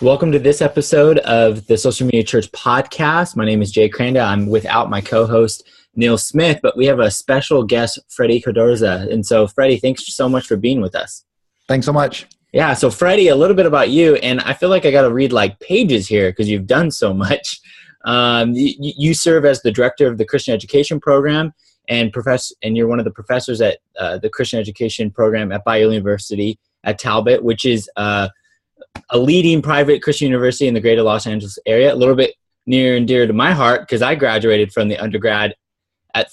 Welcome to this episode of the Social Media Church podcast. My name is Jay Cranda. I'm without my co-host, Neil Smith, but we have a special guest, Freddy Cardoza. And so, Freddy, thanks so much for being with us. Thanks so much. Yeah, so Freddy, a little bit about you, and I feel like I got to read like pages here because you've done so much. You serve as the director of the Christian Education Program, and you're one of the professors at the Christian Education Program at Biola University at Talbot, which is a leading private Christian university in the greater Los Angeles area, a little bit near and dear to my heart because I graduated from the undergrad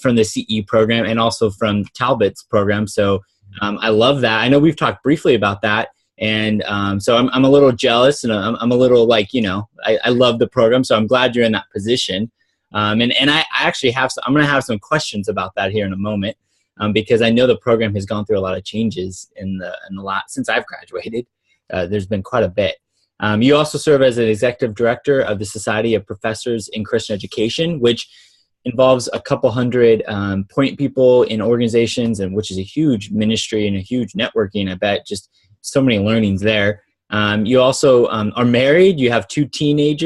from the CE program and also from Talbot's program. So I love that. I know we've talked briefly about that. And so I'm a little jealous and I'm a little I love the program. So I'm glad you're in that position. And I actually I'm going to have some questions about that here in a moment because I know the program has gone through a lot of changes since I've graduated. There's been quite a bit. You also serve as an executive director of the Society of Professors in Christian Education, which involves a couple hundred point people in organizations, and which is a huge ministry and a huge networking. I bet just so many learnings there. You also are married. You have two teenage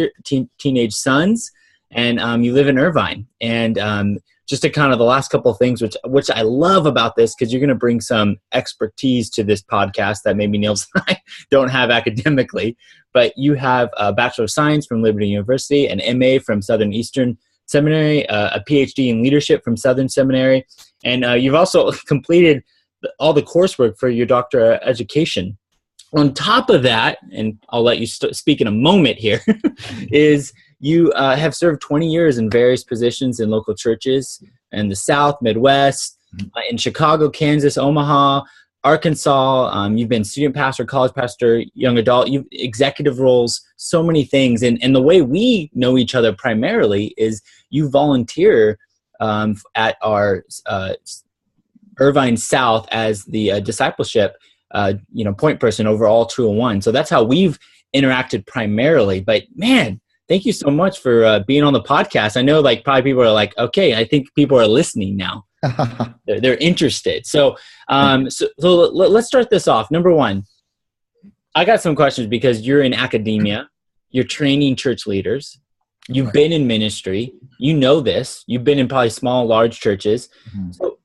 sons, and you live in Irvine. And just to kind of the last couple of things, which I love about this, because you're going to bring some expertise to this podcast that maybe Niels and I don't have academically. But you have a Bachelor of Science from Liberty University, an MA from Southern Eastern Seminary, a PH.D. in Leadership from Southern Seminary, and you've also completed all the coursework for your doctorate of education. On top of that, and I'll let you speak in a moment here, is you have served 20 years in various positions in local churches in the South, Midwest, in Chicago, Kansas, Omaha, Arkansas. You've been student pastor, college pastor, young adult, you've executive roles, so many things. And the way we know each other primarily is you volunteer at our Irvine South as the discipleship point person over all 201. So that's how we've interacted primarily. But man, thank you so much for being on the podcast. I know probably people are like, okay, I think people are listening now. They're interested. So let's start this off. Number one, I got some questions because you're in academia, you're training church leaders, you've been in ministry, you know this, you've been in probably small, large churches. Mm-hmm. So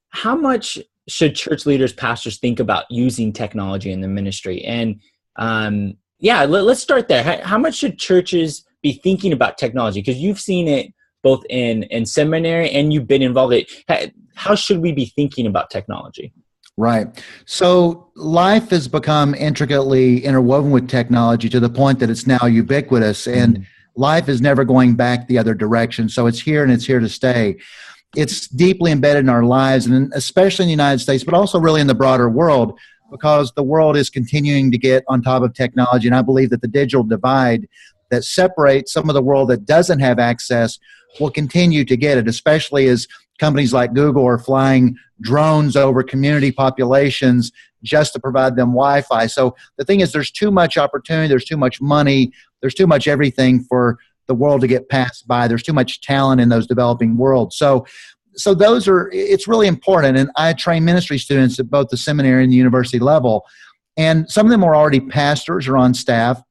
how much should church leaders, pastors think about using technology in the ministry? And let's start there. How much should churches be thinking about technology? Because you've seen it both in seminary and you've been involved in it. How should we be thinking about technology? Right. So life has become intricately interwoven with technology to the point that it's now ubiquitous, and life is never going back the other direction. So it's here and it's here to stay. It's deeply embedded in our lives, and especially in the United States, but also really in the broader world, because the world is continuing to get on top of technology. And I believe that the digital divide that separates some of the world that doesn't have access will continue to get it, especially as companies like Google are flying drones over community populations just to provide them Wi-Fi. So the thing is, there's too much opportunity, there's too much money, there's too much everything for the world to get passed by. There's too much talent in those developing worlds. So it's really important. And I train ministry students at both the seminary and the university level. And some of them are already pastors or on staff.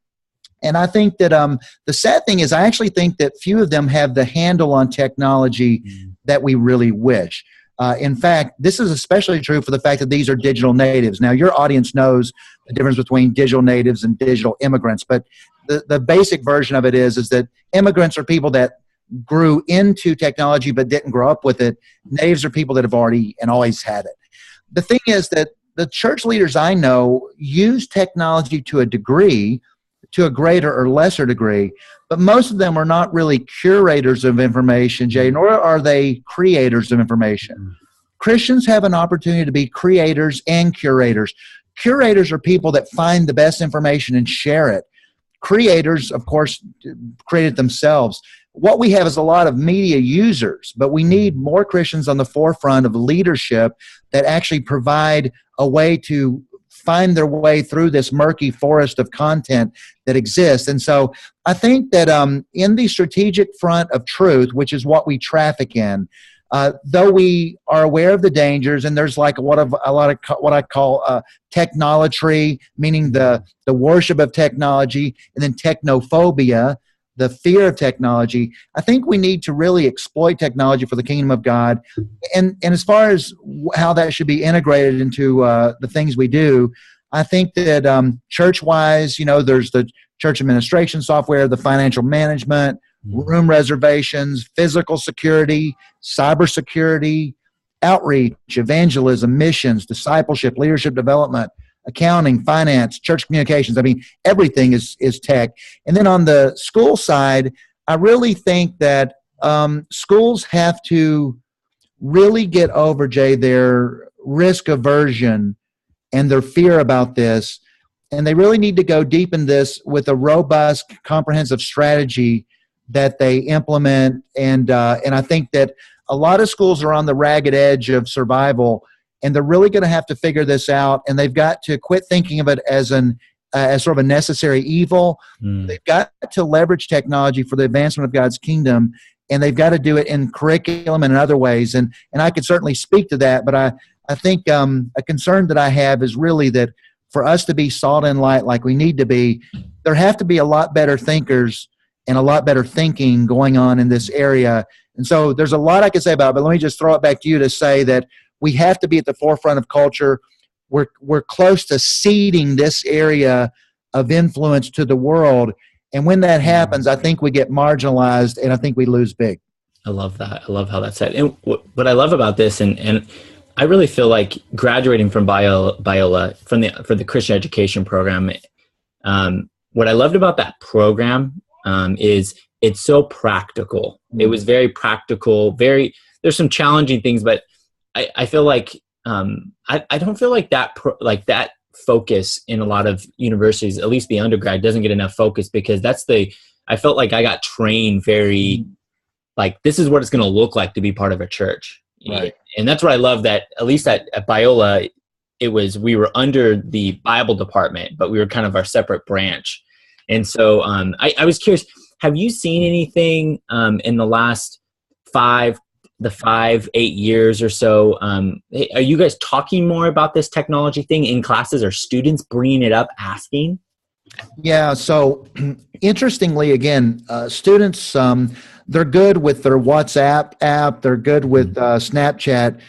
And I think that the sad thing is I actually think that few of them have the handle on technology that we really wish. In fact, this is especially true for the fact that these are digital natives. Now, your audience knows the difference between digital natives and digital immigrants, but the basic version of it is that immigrants are people that grew into technology but didn't grow up with it. Natives are people that have already and always had it. The thing is that the church leaders I know use technology to a degree, to a greater or lesser degree, but most of them are not really curators of information, Jay, nor are they creators of information. Christians have an opportunity to be creators and curators. Curators are people that find the best information and share it. Creators, of course, create it themselves. What we have is a lot of media users, but we need more Christians on the forefront of leadership that actually provide a way to find their way through this murky forest of content that exists. And so I think that in the strategic front of truth, which is what we traffic in, though we are aware of the dangers, and there's like what I call technolatry, meaning the worship of technology, and then technophobia, the fear of technology. I think we need to really exploit technology for the kingdom of God. And as far as how that should be integrated into the things we do, I think that church-wise, there's the church administration software, the financial management, room reservations, physical security, cybersecurity, outreach, evangelism, missions, discipleship, leadership development, accounting, finance, church communications. I mean, everything is tech. And then on the school side, I really think that schools have to really get over, Jay, their risk aversion and their fear about this. And they really need to go deep in this with a robust, comprehensive strategy that they implement. And I think that a lot of schools are on the ragged edge of survival, and they're really going to have to figure this out. And they've got to quit thinking of it as sort of a necessary evil. They've got to leverage technology for the advancement of God's kingdom, and they've got to do it in curriculum and in other ways. And I could certainly speak to that, but I think a concern that I have is really that for us to be salt and light like we need to be, there have to be a lot better thinkers and a lot better thinking going on in this area. And so there's a lot I could say about it, but let me just throw it back to you to say that we have to be at the forefront of culture. We're close to seeding this area of influence to the world. And when that happens, I think we get marginalized, and I think we lose big. I love that. I love how that's said. And what I love about this, and I really feel like graduating from Biola for the Christian education program, what I loved about that program is it's so practical. It was very practical. There's some challenging things, but I feel like I don't feel like that focus in a lot of universities, at least the undergrad, doesn't get enough focus, because I felt like I got trained very like, this is what it's going to look like to be part of a church. Right. And that's what I love, that at least at Biola, we were under the Bible department, but we were kind of our separate branch. And so I was curious, have you seen anything in the last 8 years or so? Are you guys talking more about this technology thing in classes? Are students bringing it up, asking? Yeah, so interestingly, again, students, they're good with their WhatsApp app. They're good with Snapchat.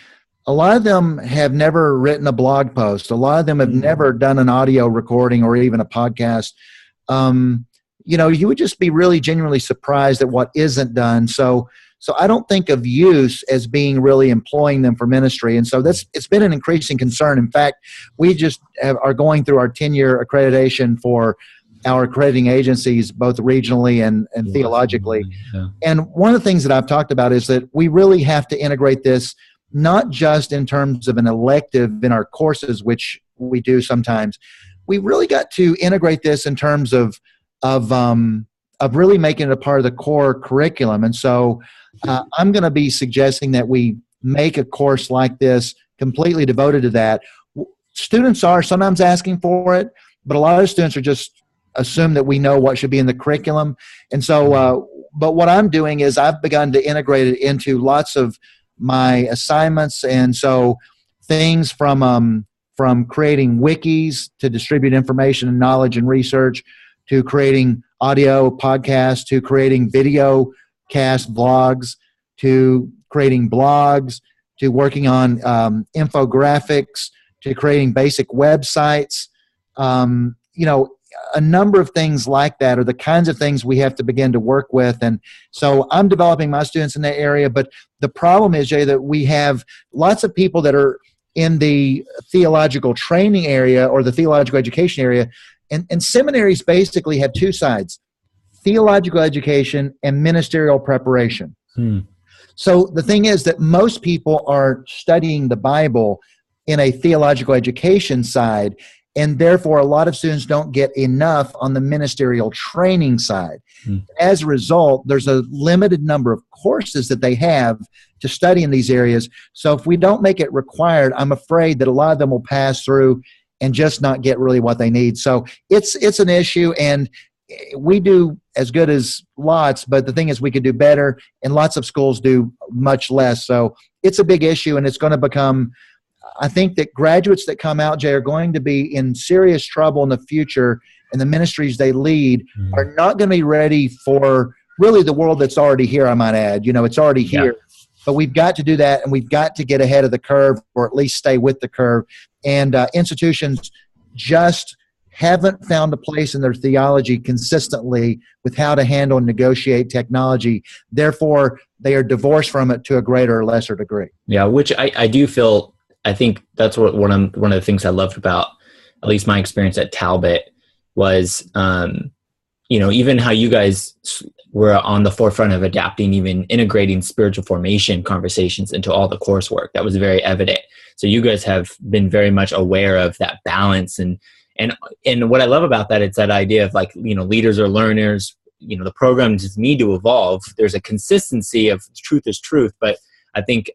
A lot of them have never written a blog post. A lot of them have never done an audio recording or even a podcast. You would just be really genuinely surprised at what isn't done. So I don't think of use as being really employing them for ministry. And so it's been an increasing concern. In fact, we just are going through our 10-year accreditation for our accrediting agencies, both regionally and theologically. Yeah. And one of the things that I've talked about is that we really have to integrate this, not just in terms of an elective in our courses, which we do sometimes. We really got to integrate this in terms of really making it a part of the core curriculum. And so I'm going to be suggesting that we make a course like this completely devoted to that. Students are sometimes asking for it, but a lot of students are just assume that we know what should be in the curriculum. And so, but what I'm doing is I've begun to integrate it into lots of my assignments. And so things from creating wikis to distribute information and knowledge and research, to creating audio podcasts, to creating video cast vlogs, to creating blogs, to working on infographics, to creating basic websites. A number of things like that are the kinds of things we have to begin to work with. And so I'm developing my students in that area. But the problem is, Jay, that we have lots of people that are in the theological training area or the theological education area. And seminaries basically have two sides: theological education and ministerial preparation. So the thing is that most people are studying the Bible in a theological education side, and therefore a lot of students don't get enough on the ministerial training side. As a result, there's a limited number of courses that they have to study in these areas. So if we don't make it required, I'm afraid that a lot of them will pass through and just not get really what they need. So it's an issue, and we do as good as lots, but the thing is we could do better, and lots of schools do much less. So it's a big issue, and it's going to become, I think that graduates that come out, Jay, are going to be in serious trouble in the future, and the ministries they lead are not going to be ready for really the world that's already here, I might add. You know, it's already here. But we've got to do that, and we've got to get ahead of the curve, or at least stay with the curve. And institutions just haven't found a place in their theology consistently with how to handle and negotiate technology. Therefore, they are divorced from it to a greater or lesser degree. Yeah, which I do feel, I think that's what one of the things I loved about at least my experience at Talbot was, even how you guys were on the forefront of adapting, even integrating spiritual formation conversations into all the coursework. That was very evident. So you guys have been very much aware of that balance. And what I love about that, it's that idea of like, leaders are learners, the programs need to evolve. There's a consistency of truth is truth, but I think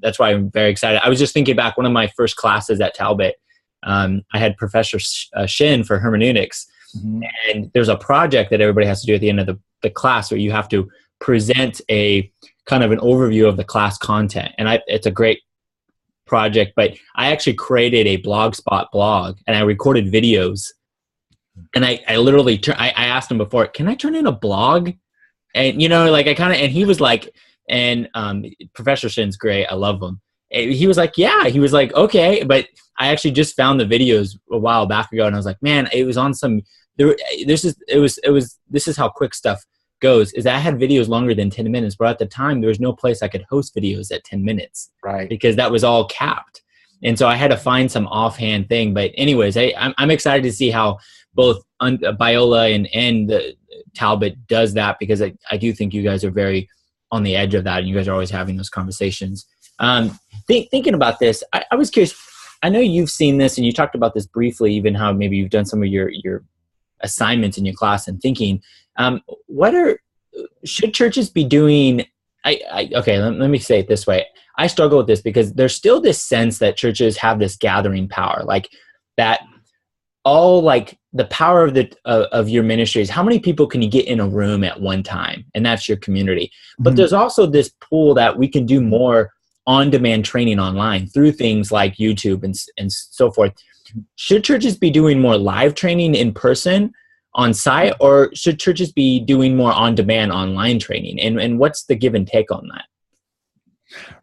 that's why I'm very excited. I was just thinking back, one of my first classes at Talbot, I had Professor Shin for hermeneutics. Mm-hmm. And there's a project that everybody has to do at the end of the class where you have to present a kind of an overview of the class content. And it's a great project, but I actually created a Blogspot blog and I recorded videos. And I literally, I asked him before, can I turn in a blog? And, and he was like, and Professor Shin's great. I love him. And he was like, yeah, he was like, okay. But I actually just found the videos a while back ago. And I was like, man, it was on some, this is how quick stuff goes, is I had videos longer than 10 minutes, but at the time there was no place I could host videos at 10 minutes. Right. Because that was all capped. And so I had to find some offhand thing. But anyways, I'm excited to see how both Biola and the Talbot does that, because I do think you guys are very on the edge of that, and you guys are always having those conversations. Thinking about this, I was curious. I know you've seen this, and you talked about this briefly, even how maybe you've done some of your assignments in your class and thinking. Should churches be doing? Okay, let me say it this way. I struggle with this because there's still this sense that churches have this gathering power, like that. All like the power of your ministries. How many people can you get in a room at one time? And that's your community. But Mm-hmm. there's also this pool that we can do more on-demand training online through things like YouTube and so forth. Should churches be doing more live training in person on site, or should churches be doing more on-demand online training? And what's the give and take on that?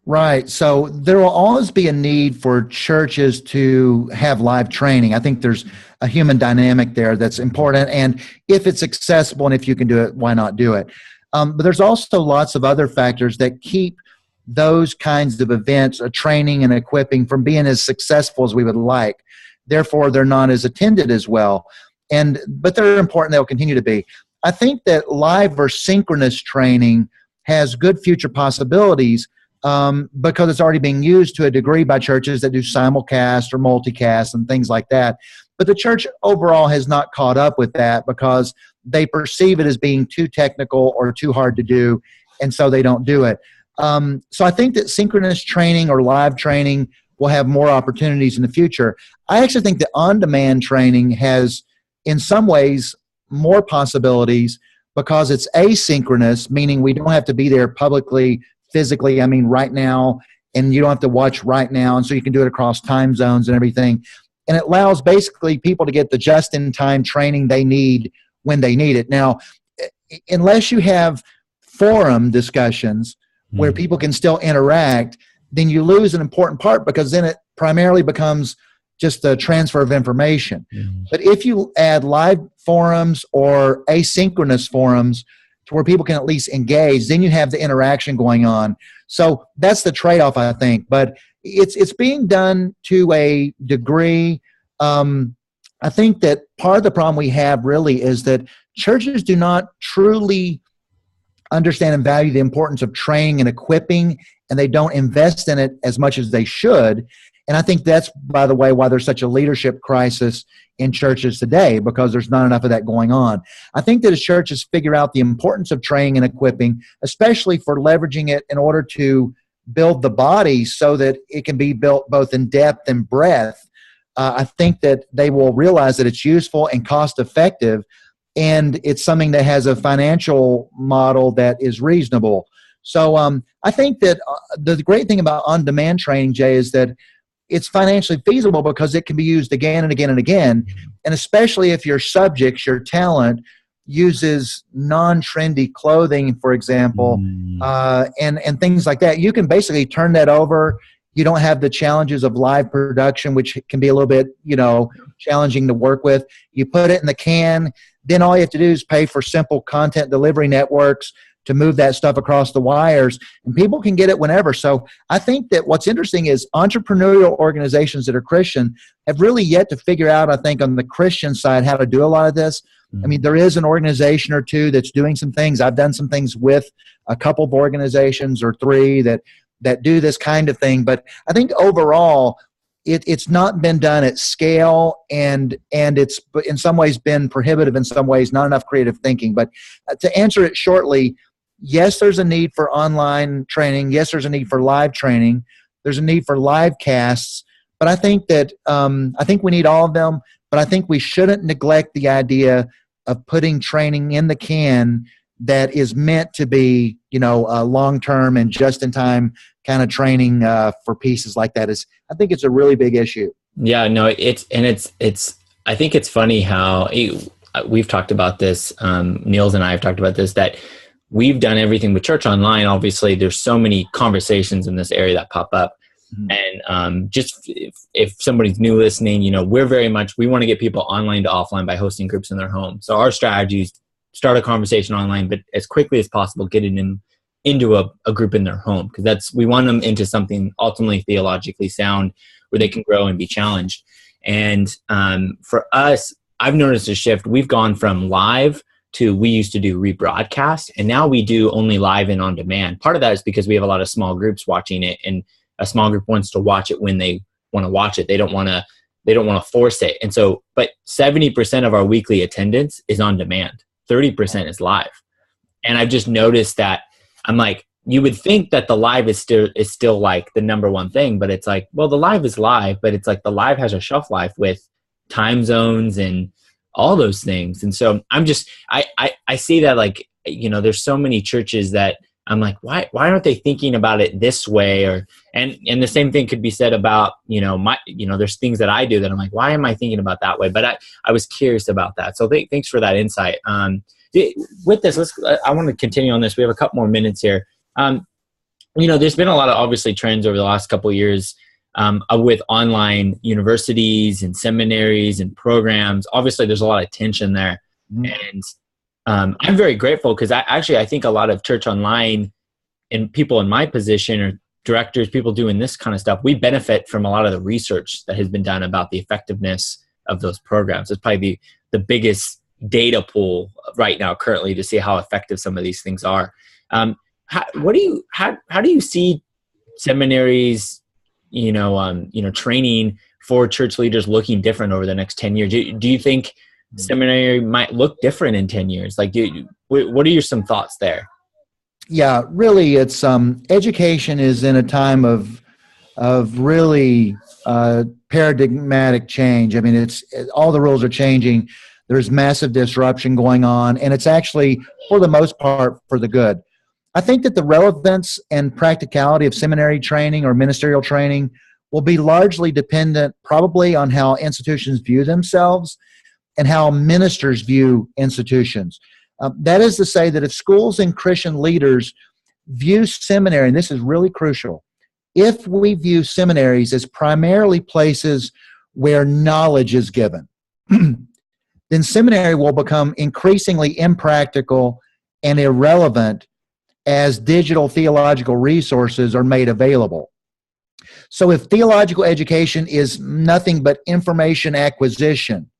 Right. So there will always be a need for churches to have live training. I think there's a human dynamic there that's important. And if it's accessible and if you can do it, why not do it? But there's also lots of other factors that keep those kinds of events, training and equipping, from being as successful as we would like. Therefore, they're not as attended as well. But they're important. They'll continue to be. I think that live or synchronous training has good future possibilities, because it's already being used to a degree by churches that do simulcast or multicast and things like that. But the church overall has not caught up with that because they perceive it as being too technical or too hard to do, and so they don't do it. So I think that synchronous training or live training will have more opportunities in the future. I actually think that on-demand training has, in some ways, more possibilities because it's asynchronous, meaning we don't have to be there publicly, physically, right now, and you don't have to watch right now, and so you can do it across time zones and everything. And it allows basically people to get the just-in-time training they need when they need it. Now, unless you have forum discussions where people can still interact, then you lose an important part, because then it primarily becomes just a transfer of information. But if you add live forums or asynchronous forums to where people can at least engage, then you have the interaction going on. So that's the trade-off, I think. But it's being done to a degree. I think that part of the problem we have really is that churches do not truly understand and value the importance of training and equipping, and they don't invest in it as much as they should. And I think that's, by the way, why there's such a leadership crisis in churches today, because there's not enough of that going on. I think that as churches figure out the importance of training and equipping, especially for leveraging it in order to build the body so that it can be built both in depth and breadth, I think that they will realize that it's useful and cost effective. and it's something that has a financial model that is reasonable. So I think that the great thing about on-demand training, Jay, is that it's financially feasible because it can be used again and again and again. And especially if your subjects, your talent, uses non-trendy clothing, for example, and things like that, you can basically turn that over. You don't have the challenges of live production, which can be a little bit, challenging to work with. You put it in the can, then all you have to do is pay for simple content delivery networks to move that stuff across the wires, and people can get it whenever. So I think that what's interesting is entrepreneurial organizations that are Christian have really yet to figure out, I think, on the Christian side, how to do a lot of this. I mean, there is an organization or two that's doing some things. I've done some things with a couple of organizations or three that do this kind of thing. But I think overall, it's not been done at scale, and it's in some ways been prohibitive, in some ways not enough creative thinking. But to answer it shortly, yes, there's a need for online training. Yes, there's a need for live training. There's a need for live casts. But I think that I think we need all of them. But I think we shouldn't neglect the idea of putting training in the can that is meant to be, long-term and just-in-time kind of training for pieces like that. I think it's a really big issue. Yeah, no, it's I think it's funny how we've talked about this. Niels and I have talked about this, that we've done everything with church online. Obviously, there's so many conversations in this area that pop up. And just if somebody's new listening, we want to get people online to offline by hosting groups in their home. So our strategy is start a conversation online, but as quickly as possible, get it into a group in their home, because we want them into something ultimately theologically sound where they can grow and be challenged. And for us, I've noticed a shift. We've gone from live to, we used to do rebroadcast, and now we do only live and on demand. Part of that is because we have a lot of small groups watching it, and a small group wants to watch it when they want to watch it. They don't want to force it. And so, but 70% of our weekly attendance is on demand. 30% is live. And I've just noticed that I'm like, you would think that the live is still like the number one thing, but it's like, well, the live is live, but it's like the live has a shelf life with time zones and all those things. And so I'm just, I see that, like, there's so many churches that I'm like, why aren't they thinking about it this way? And the same thing could be said about, there's things that I do that I'm like, why am I thinking about that way? But I was curious about that. So thanks for that insight. With this, I want to continue on this. We have a couple more minutes here. There's been a lot of obviously trends over the last couple of years with online universities and seminaries and programs. Obviously, there's a lot of tension there. And I'm very grateful, because I think a lot of church online and people in my position, or directors, people doing this kind of stuff, we benefit from a lot of the research that has been done about the effectiveness of those programs. It's probably the biggest data pool right now currently to see how effective some of these things are. How do you see seminaries, training for church leaders looking different over the next 10 years? Do you think seminary might look different in 10 years? Like, what are some thoughts there? Yeah, really, it's education is in a time of really paradigmatic change. I mean, all the rules are changing. There's massive disruption going on, and it's actually, for the most part, for the good. I think that the relevance and practicality of seminary training or ministerial training will be largely dependent probably on how institutions view themselves and how ministers view institutions. That is to say that if schools and Christian leaders view seminary, and this is really crucial, if we view seminaries as primarily places where knowledge is given, then seminary will become increasingly impractical and irrelevant as digital theological resources are made available. So if theological education is nothing but information acquisition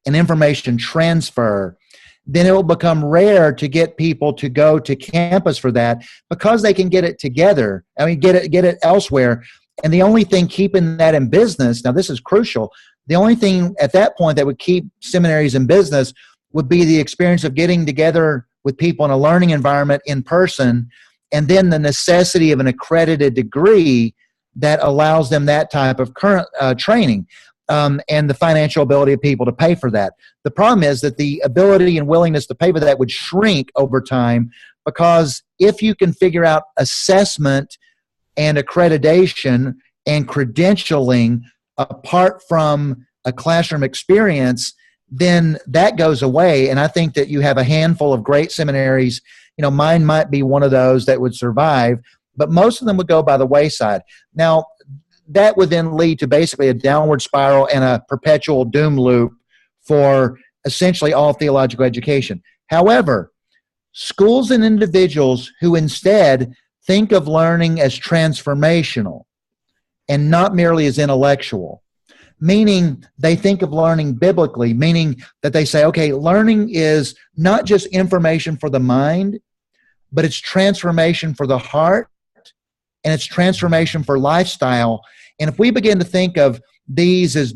and information transfer, then it will become rare to get people to go to campus for that, because they can get it together. I mean, get it elsewhere. And the only thing keeping that in business, now this is crucial, the only thing at that point that would keep seminaries in business would be the experience of getting together with people in a learning environment in person, and then the necessity of an accredited degree that allows them that type of current training. and the financial ability of people to pay for that. The problem is that the ability and willingness to pay for that would shrink over time, because if you can figure out assessment and accreditation and credentialing apart from a classroom experience, then that goes away. And I think that you have a handful of great seminaries. Mine might be one of those that would survive, but most of them would go by the wayside. Now, that would then lead to basically a downward spiral and a perpetual doom loop for essentially all theological education. However, schools and individuals who instead think of learning as transformational and not merely as intellectual, meaning they think of learning biblically, meaning that they say, okay, learning is not just information for the mind, but it's transformation for the heart, and it's transformation for lifestyle. And if we begin to think of these as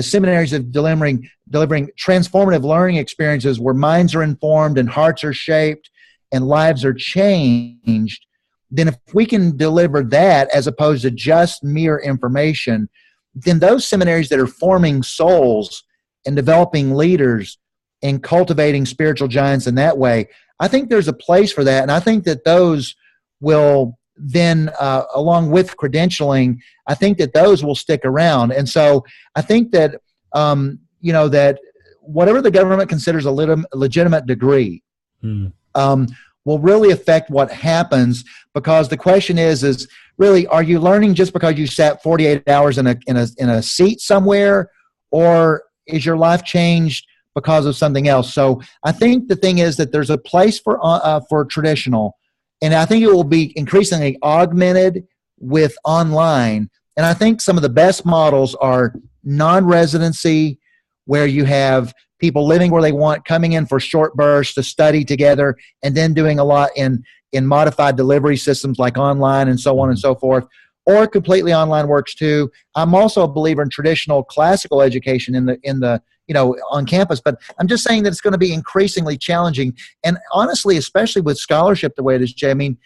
seminaries of delivering transformative learning experiences where minds are informed and hearts are shaped and lives are changed, then if we can deliver that as opposed to just mere information, then those seminaries that are forming souls and developing leaders and cultivating spiritual giants in that way, I think there's a place for that. And I think that those will then, along with credentialing, I think that those will stick around. And so I think that, that whatever the government considers a legitimate degree will really affect what happens, because the question is really, are you learning just because you sat 48 hours in a seat somewhere, or is your life changed because of something else? So I think the thing is that there's a place for traditional, and I think it will be increasingly augmented with online. And I think some of the best models are non-residency, where you have people living where they want, coming in for short bursts to study together, and then doing a lot in modified delivery systems like online and so on and so forth, or completely online works too. I'm also a believer in traditional classical education in the on campus, but I'm just saying that it's going to be increasingly challenging. And honestly, especially with scholarship the way it is, Jay, I mean,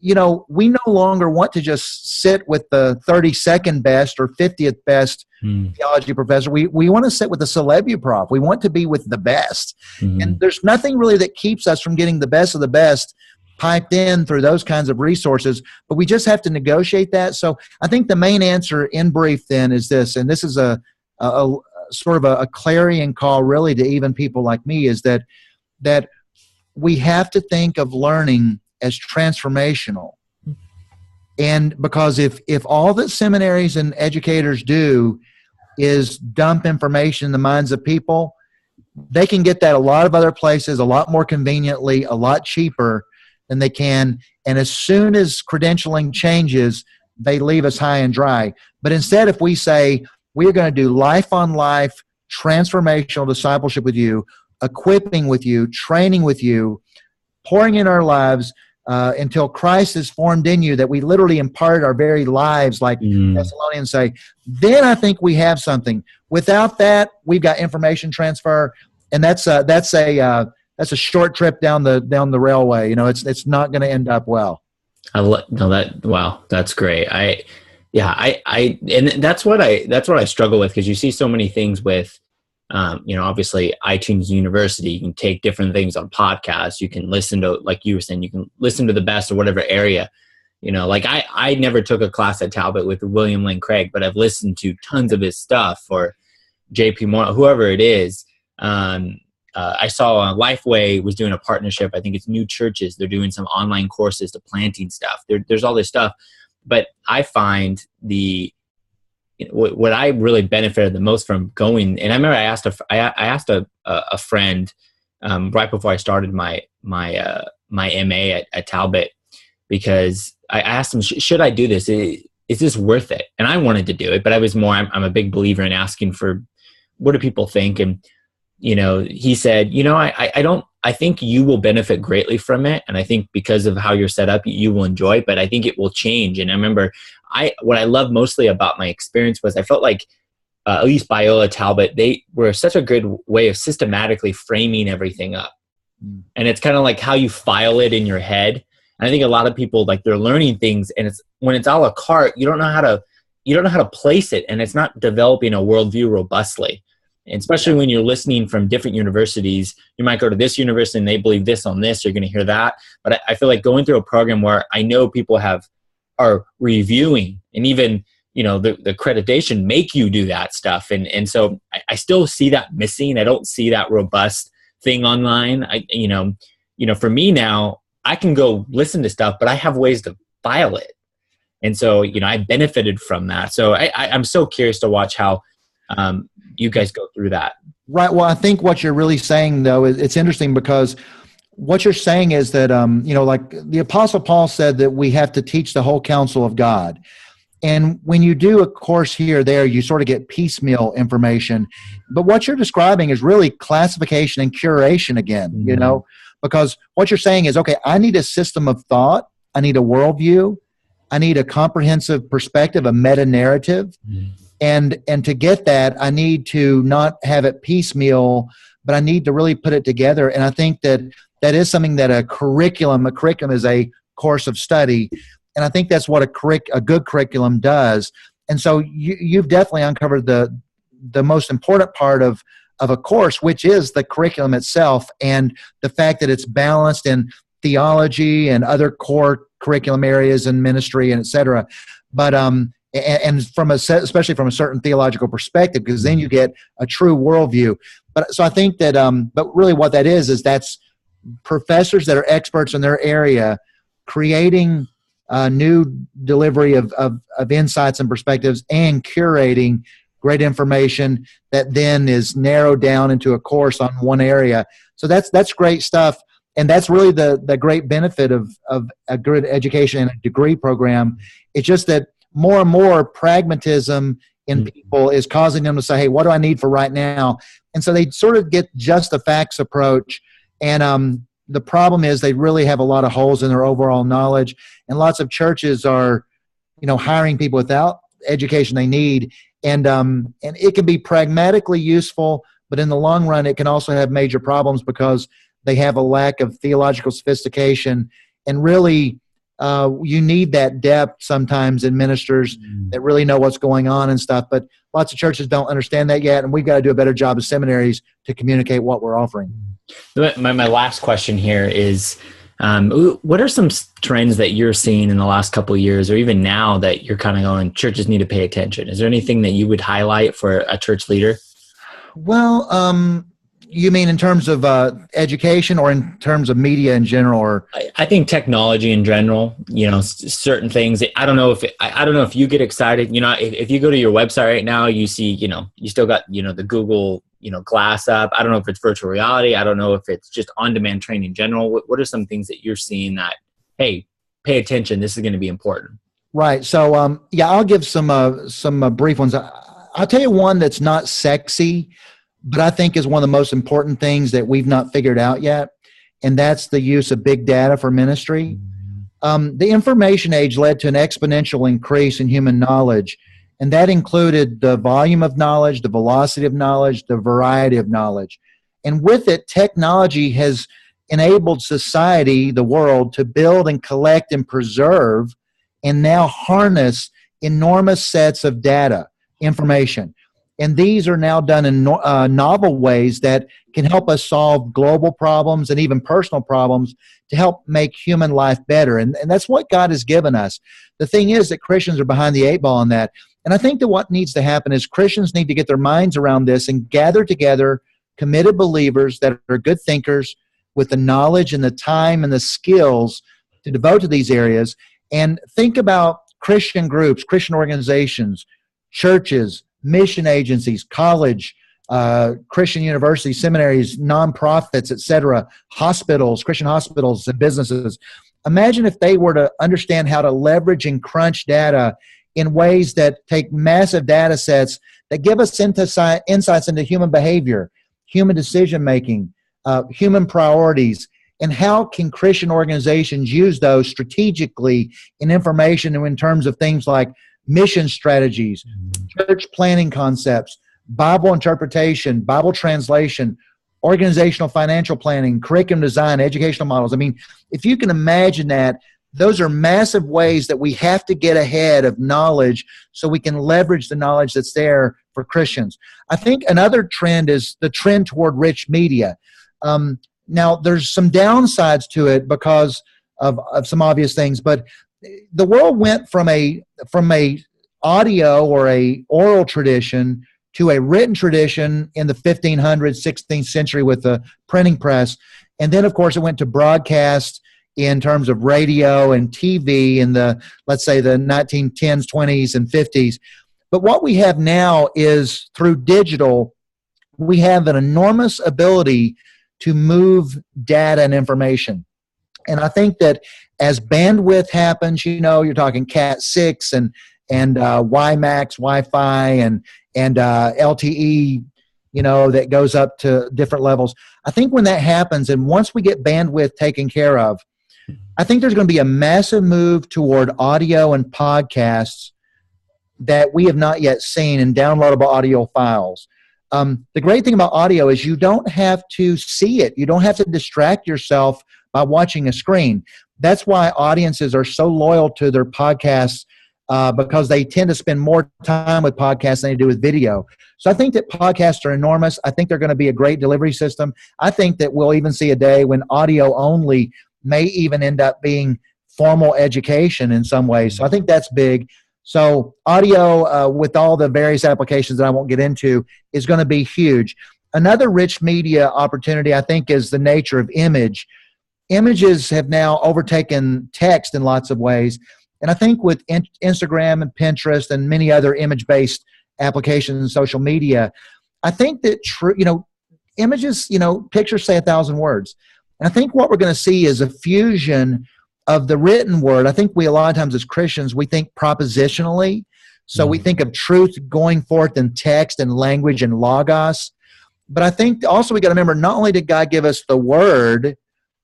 we no longer want to just sit with the 32nd best or 50th best theology professor. We want to sit with the celebu prof. We want to be with the best. And there's nothing really that keeps us from getting the best of the best piped in through those kinds of resources, but we just have to negotiate that. So I think the main answer in brief then is this, and this is a sort of a clarion call really to even people like me, is that we have to think of learning as transformational. And because if all that seminaries and educators do is dump information in the minds of people, they can get that a lot of other places, a lot more conveniently, a lot cheaper than they can. And as soon as credentialing changes, they leave us high and dry. But instead, if we say, we're going to do life on life, transformational discipleship with you, equipping with you, training with you, pouring in our lives until Christ is formed in you, that we literally impart our very lives, like Thessalonians say, then I think we have something. Without that, we've got information transfer, and that's a short trip down the railway. It's not going to end up well. Wow, that's great. And that's what I struggle with, because you see so many things with, obviously iTunes University. You can take different things on podcasts. You can listen to, like you were saying, you can listen to the best of whatever area. Like I never took a class at Talbot with William Lane Craig, but I've listened to tons of his stuff, or JP Moore, whoever it is. I saw Lifeway was doing a partnership. I think it's New Churches. They're doing some online courses to planting stuff. There's all this stuff. But I find what I really benefited the most from going, and I remember I asked a friend right before I started my MA at Talbot, because I asked him, should I do this? Is this worth it? And I wanted to do it, but I'm a big believer in asking for, what do people think? And he said, I think you will benefit greatly from it. And I think because of how you're set up, you will enjoy it, but I think it will change. And I remember what I loved mostly about my experience was I felt like, at least Biola Talbot, they were such a good way of systematically framing everything up. And it's kind of like how you file it in your head. And I think a lot of people, like, they're learning things, and when it's a la carte, you don't know how to you don't know how to place it, and it's not developing a worldview robustly. And especially when you're listening from different universities, you might go to this university and they believe this on this, you're going to hear that. But I feel like going through a program where I know people are reviewing, and even, you know, the accreditation make you do that stuff. And so I still see that missing. I don't see that robust thing online. You know, for me now, I can go listen to stuff, but I have ways to file it. And so, you know, I benefited from that. So I'm so curious to watch how you guys go through that. Right. Well, I think what you're really saying, though, is it's interesting because what you're saying is that, you know, like the Apostle Paul said that we have to teach the whole counsel of God. And when you do a course here or there, you sort of get piecemeal information. But what you're describing is really classification and curation again, you know, because what you're saying is, okay, I need a system of thought. I need a worldview. I need a comprehensive perspective, a meta-narrative. And to get that, I need to not have it piecemeal, but I need to really put it together. And I think that is something that a curriculum is a course of study. And I think that's what a good curriculum does. And so you've definitely uncovered the most important part of a course, which is the curriculum itself, and the fact that it's balanced in theology and other core curriculum areas and ministry and et cetera. But and especially from a certain theological perspective, because then you get a true worldview. But so I think that, but really what that is that's professors that are experts in their area creating new delivery of insights and perspectives, and curating great information that then is narrowed down into a course on one area. So that's great stuff. And that's really the great benefit of a good education and a degree program. It's just that more and more pragmatism in people is causing them to say, hey, what do I need for right now? And so they sort of get just the facts approach. And the problem is they really have a lot of holes in their overall knowledge. And lots of churches are, you know, hiring people without education they need. And it can be pragmatically useful, but in the long run, it can also have major problems because they have a lack of theological sophistication. And really, you need that depth sometimes in ministers that really know what's going on and stuff. But lots of churches don't understand that yet, and we've got to do a better job as seminaries to communicate what we're offering. My last question here is, what are some trends that you're seeing in the last couple of years, or even now, that you're kind of going, churches need to pay attention? Is there anything that you would highlight for a church leader? Well, you mean in terms of education, or in terms of media in general? Or I think technology in general, you know, certain things. I don't know if you get excited, you know, if you go to your website right now, you see, you know, you still got, you know, the Google, you know, Glass up. I don't know if it's virtual reality. I don't know if it's just on-demand training in general. What are some things that you're seeing that, hey, pay attention, this is going to be important? Right. So, yeah, I'll give some brief ones. I'll tell you one that's not sexy, but I think is one of the most important things that we've not figured out yet, and that's the use of big data for ministry. The information age led to an exponential increase in human knowledge, and that included the volume of knowledge, the velocity of knowledge, the variety of knowledge. And with it, technology has enabled society, the world, to build and collect and preserve and now harness enormous sets of data, information. And these are now done in novel ways that can help us solve global problems and even personal problems to help make human life better. And that's what God has given us. The thing is that Christians are behind the 8 ball on that. And I think that what needs to happen is Christians need to get their minds around this and gather together committed believers that are good thinkers with the knowledge and the time and the skills to devote to these areas, and think about Christian groups, Christian organizations, churches, mission agencies, college, Christian universities, seminaries, nonprofits, etc., hospitals, Christian hospitals and businesses. Imagine if they were to understand how to leverage and crunch data in ways that take massive data sets that give us insights into human behavior, human decision-making, human priorities, and how can Christian organizations use those strategically in information and in terms of things like mission strategies, church planning concepts, Bible interpretation, Bible translation, organizational financial planning, curriculum design, educational models. I mean, if you can imagine that, those are massive ways that we have to get ahead of knowledge so we can leverage the knowledge that's there for Christians. I think another trend is the trend toward rich media. Now, there's some downsides to it because of some obvious things, but the world went from a audio or a oral tradition to a written tradition in the 1500s, 16th century with the printing press. And then, of course, it went to broadcast in terms of radio and TV in the, let's say, the 1910s, 20s, and 50s. But what we have now is through digital, we have an enormous ability to move data and information. And I think that as bandwidth happens, you're talking Cat 6 and WiMAX, Wi-Fi, and LTE, that goes up to different levels. I think when that happens, and once we get bandwidth taken care of, I think there's going to be a massive move toward audio and podcasts that we have not yet seen in downloadable audio files. The great thing about audio is you don't have to see it. You don't have to distract yourself by watching a screen. That's why audiences are so loyal to their podcasts because they tend to spend more time with podcasts than they do with video. So I think that podcasts are enormous. I think they're going to be a great delivery system. I think that we'll even see a day when audio only may even end up being formal education in some ways. So I think that's big. So audio, with all the various applications that I won't get into, is going to be huge. Another rich media opportunity, I think, is the nature of image. Images have now overtaken text in lots of ways. And I think with Instagram and Pinterest and many other image-based applications and social media, I think that, images, pictures say 1,000 words. And I think what we're going to see is a fusion of the written word. I think we, a lot of times as Christians, we think propositionally. So we think of truth going forth in text and language and logos. But I think also we got to remember, not only did God give us the word,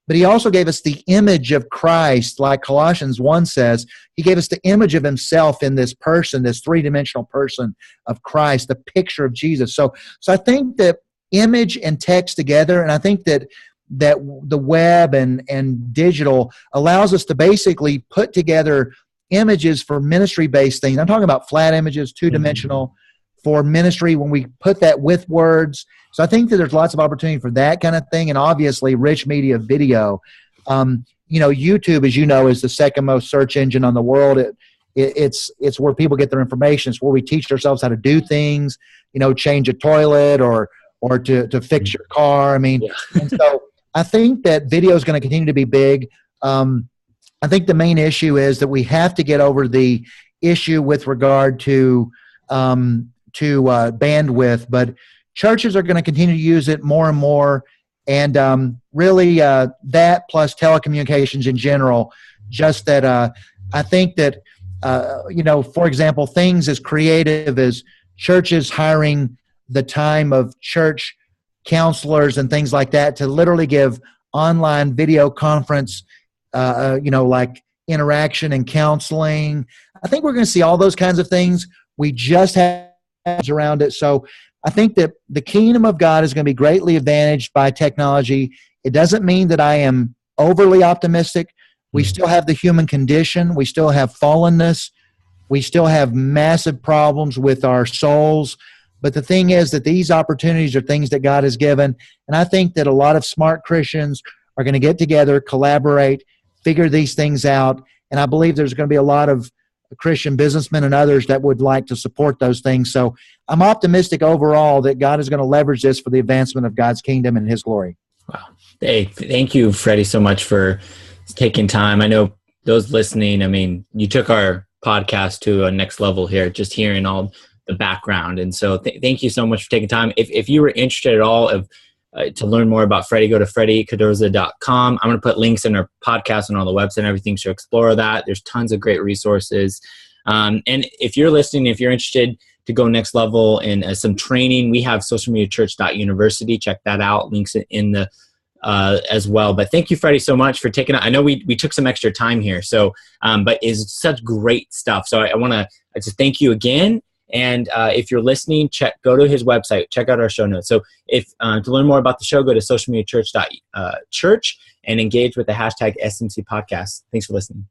but he also gave us the image of Christ, like Colossians 1 says. He gave us the image of himself in this person, this three-dimensional person of Christ, the picture of Jesus. So I think that image and text together, and I think that the web and digital allows us to basically put together images for ministry-based things. I'm talking about flat images, two-dimensional, for ministry when we put that with words. So I think that there's lots of opportunity for that kind of thing, and obviously rich media video. YouTube, as you know, is the second most search engine on the world. It's where people get their information. It's where we teach ourselves how to do things, change a toilet or to fix your car. And so I think that video is going to continue to be big. I think the main issue is that we have to get over the issue with regard to bandwidth, but churches are going to continue to use it more and more, and really that plus telecommunications in general. Just that I think that for example, things as creative as churches hiring the time of church counselors and things like that to literally give online video conference, like interaction and counseling. I think we're going to see all those kinds of things. We just have around it. So I think that the kingdom of God is going to be greatly advantaged by technology. It doesn't mean that I am overly optimistic. We still have the human condition. We still have fallenness. We still have massive problems with our souls. But the thing is that these opportunities are things that God has given. And I think that a lot of smart Christians are going to get together, collaborate, figure these things out. And I believe there's going to be a lot of Christian businessmen and others that would like to support those things. So I'm optimistic overall that God is going to leverage this for the advancement of God's kingdom and his glory. Wow. Hey, thank you, Freddie, so much for taking time. I know those listening, you took our podcast to a next level here, just hearing all the background. And so thank you so much for taking time. If you were interested at all to learn more about Freddie, go to freddycardoza.com. I'm going to put links in our podcast and on the website and everything, so explore that. There's tons of great resources. And if you're listening, if you're interested to go next level in some training, we have socialmediachurch.university. Check that out. Links in the as well. But thank you, Freddie, so much for taking it. I know we took some extra time here, so but it's such great stuff. So I want to just thank you again. And if you're listening, go to his website, check out our show notes. So if to learn more about the show, go to socialmediachurch.church and engage with the hashtag SMC podcast. Thanks for listening.